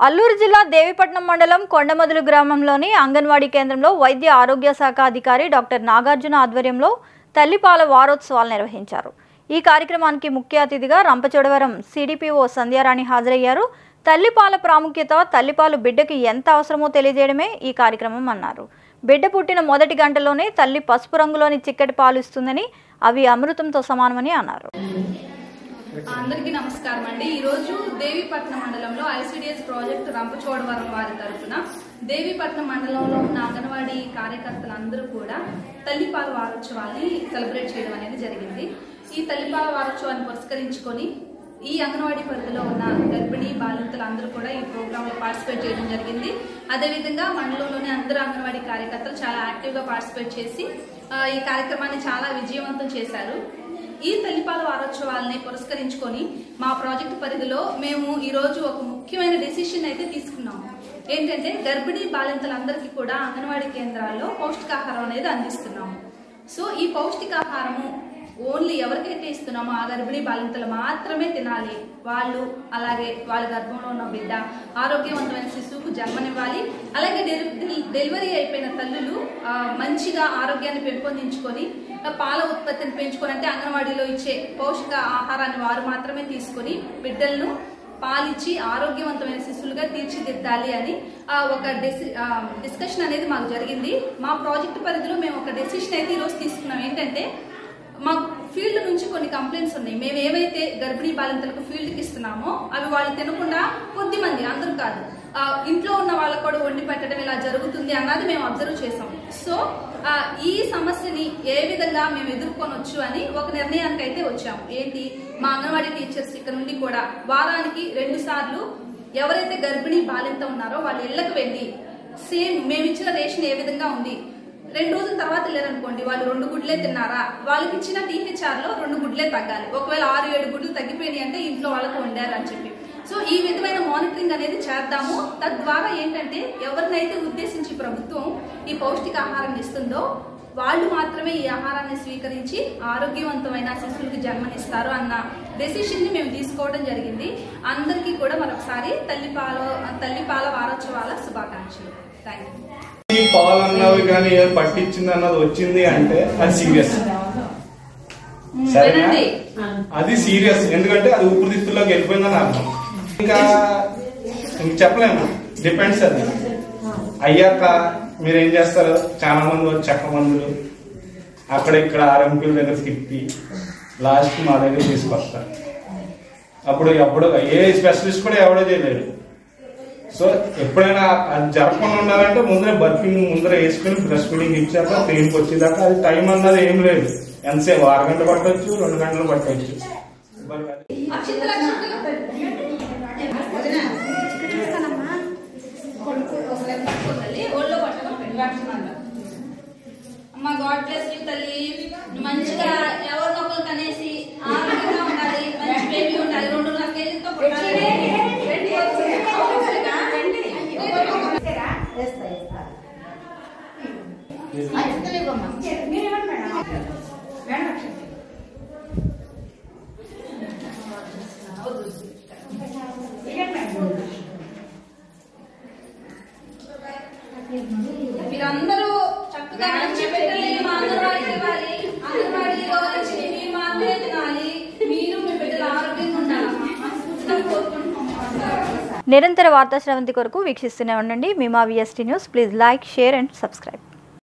అల్లూరు జిల్లా దేవీపట్నం మండలం కొండమదులు గ్రామంలోని అంగన్వాడీ కేంద్రంలో వైద్య ఆరోగ్య శాఖ అధికారి డాక్టర్ నాగార్జున ఆధ్వర్యంలో తల్లిపాల వారోత్సవాలు నిర్వహించారు. ఈ కార్యక్రమానికి ముఖ్య అతిథిగా రంపచోడవరం సిడిపిఓ సంధ్యారాణి హాజరయ్యారు. తల్లిపాల ప్రాముఖ్యత, తల్లిపాలు బిడ్డకి ఎంత అవసరమో తెలియజేయడమే ఈ కార్యక్రమం అన్నారు. బిడ్డ పుట్టిన మొదటి గంటలోనే తల్లి పసుపు రంగులోని చిక్కటి పాలు ఇస్తుందని, అవి అమృతంతో సమానమని అన్నారు. అందరికీ నమస్కారం అండి. ఈ రోజు దేవీపట్నం మండలంలో ఐసిడిఎస్ ప్రాజెక్ట్ రంపచోడవరం వారి తరఫున దేవీపట్నం మండలంలో ఉన్న అంగన్వాడీ కార్యకర్తలందరూ కూడా తల్లిపాల వారోత్సవాన్ని సెలబ్రేట్ చేయడం అనేది జరిగింది. ఈ తల్లిపాల వారోత్సవాన్ని పురస్కరించుకొని ఈ అంగన్వాడీ పరిధిలో ఉన్న గర్భిణీ బాలింతలు అందరూ కూడా ఈ ప్రోగ్రామ్ లో పార్టిసిపేట్ చేయడం జరిగింది. అదేవిధంగా మండలంలోని అందరూ అంగన్వాడీ కార్యకర్తలు చాలా యాక్టివ్ గా పార్టిసిపేట్ చేసి ఈ కార్యక్రమాన్ని చాలా విజయవంతం చేశారు. ఈ తల్లిపాల వారోత్సవాలని పురస్కరించుకొని మా ప్రాజెక్టు పరిధిలో మేము ఈ రోజు ఒక ముఖ్యమైన డెసిషన్ అయితే తీసుకున్నాము. ఏంటంటే గర్భిణీ బాలింతలందరికీ కూడా అంగన్వాడీ కేంద్రాల్లో పౌష్టికాహారం అనేది అందిస్తున్నాము. సో ఈ పౌష్టికాహారము ఓన్లీ ఎవరికైతే ఇస్తున్నామో ఆ గర్భిణీ బాలింతలు మాత్రమే తినాలి. వాళ్ళు అలాగే వాళ్ళ గర్భంలో ఉన్న బిడ్డ ఆరోగ్యవంతమైన శిశువుకు జన్మనివ్వాలి. అలాగే డెలివరీ అయిపోయిన తల్లులు మంచిగా ఆరోగ్యాన్ని పెంపొందించుకొని పాల ఉత్పత్తిని పెంచుకొని, అంటే అంగన్వాడీలో ఇచ్చే పౌష్టిక ఆహారాన్ని వారు మాత్రమే తీసుకొని బిడ్డలను పాలిచ్చి ఆరోగ్యవంతమైన శిశువులుగా తీర్చిదిద్దాలి అని ఒక డిస్కషన్ అనేది మాకు జరిగింది. మా ప్రాజెక్టు పరిధిలో మేము ఒక డెసిషన్ అయితే ఈరోజు తీసుకున్నాం. ఏంటంటే మా ఫీల్డ్ నుంచి కొన్ని కంప్లైంట్స్ ఉన్నాయి. మేము ఏవైతే గర్భిణీ బాలింతలకు ఫీల్డ్కి ఇస్తున్నామో అవి వాళ్ళు తినకుండా కొద్ది మంది, అందరూ కాదు, ఇంట్లో ఉన్న వాళ్ళకు కూడా వండి పెట్టడం ఇలా జరుగుతుంది అన్నది మేము అబ్జర్వ్ చేసాం. సో ఈ సమస్యని ఏ విధంగా మేము ఎదుర్కొనొచ్చు అని ఒక నిర్ణయానికి అయితే వచ్చాము. ఏంటి, మా అంగన్వాడీ టీచర్స్ ఇక్కడ నుండి కూడా వారానికి 2 సార్లు ఎవరైతే గర్భిణీ బాలింత ఉన్నారో వాళ్ళ ఇళ్లకు వెళ్ళి సేమ్ మేము ఇచ్చిన రేషన్ ఏ విధంగా ఉంది, 2 రోజుల తర్వాత లేదనుకోండి వాళ్ళు 2 గుడ్లే తిన్నారా, వాళ్ళకి ఇచ్చిన THR లో 2 గుడ్లే తగ్గాలి. ఒకవేళ 6-7 గుడ్లు తగ్గిపోయినాయి అంటే ఇంట్లో వాళ్ళకు వండారు అని చెప్పి. సో ఈ విధమైన మానిటరింగ్ అనేది చేద్దాము. తద్వారా ఏంటంటే ఎవరినైతే ఉద్దేశించి ప్రభుత్వం ఈ పౌష్టికాహారాన్ని ఇస్తుందో వాళ్ళు మాత్రమే ఈ ఆహారాన్ని స్వీకరించి ఆరోగ్యవంతమైన శిశువులకు జన్మనిస్తారు అన్న డెసిషన్ ని మేము తీసుకోవడం జరిగింది. అందరికీ కూడా మరొకసారి తల్లిపాల వారోత్సవాల శుభాకాంక్షలు. Thank you. పాలు అన్నవి కానీ పట్టించింది అన్నది వచ్చింది అంటే అది సీరియస్, సరేనా? అది సీరియస్, ఎందుకంటే అది ఊపిరితిత్తుల్లోకి వెళ్ళిపోయిందని అర్థం. ఇంకా చెప్పలేము, డిపెండ్స్. అది అయ్యాక మీరేం చేస్తారు, చాలా మంది చెక్క మందులు అక్కడ ఇక్కడ ఆర్ఎంపీల దగ్గర తిప్పి లాస్ట్ మా దగ్గర తీసుకొస్తారు. అప్పుడు ఏ స్పెషలిస్ట్ కూడా ఎవడో చేయలేడు. సో ఎప్పుడైనా అది జరగకుండా ఉండాలంటే ముందరే బర్పింగ్ ముందర వేసుకుని బ్రెస్ట్ ఫీడింగ్ ఇచ్చాక పెయిన్కి వచ్చేదాకా అది టైం అన్నది ఏం లేదు. ఎంతసేపు 6 గంటలు పట్టవచ్చు, 2 గంటలు పట్టవచ్చు. అమ్మ గాడ్ బ్లెస్ యూ తల్లి, మంచిగా ఎవరినొకరు కనేసి ఆరోగ్యంగా ఉండాలి, మంచి బేబీ ఉండాలి. 2.5 కేజీలతో పుట్టాలి. మీరందరూ చక్కగా మంచి పెట్టాలి, మా అంగన్వాడీకి ఇవ్వాలి. అంగన్వాడీలో వచ్చి మీరు మాత్రమే తినాలి. మీరు మీ బిడ్డలు ఆరోగ్యంగా ఉండాలమ్మా. నిరంతర వార్తా శ్రవంతి కొరకు వీక్షిస్తూనే ఉండండి. మీమా VST news. Please like, share and subscribe.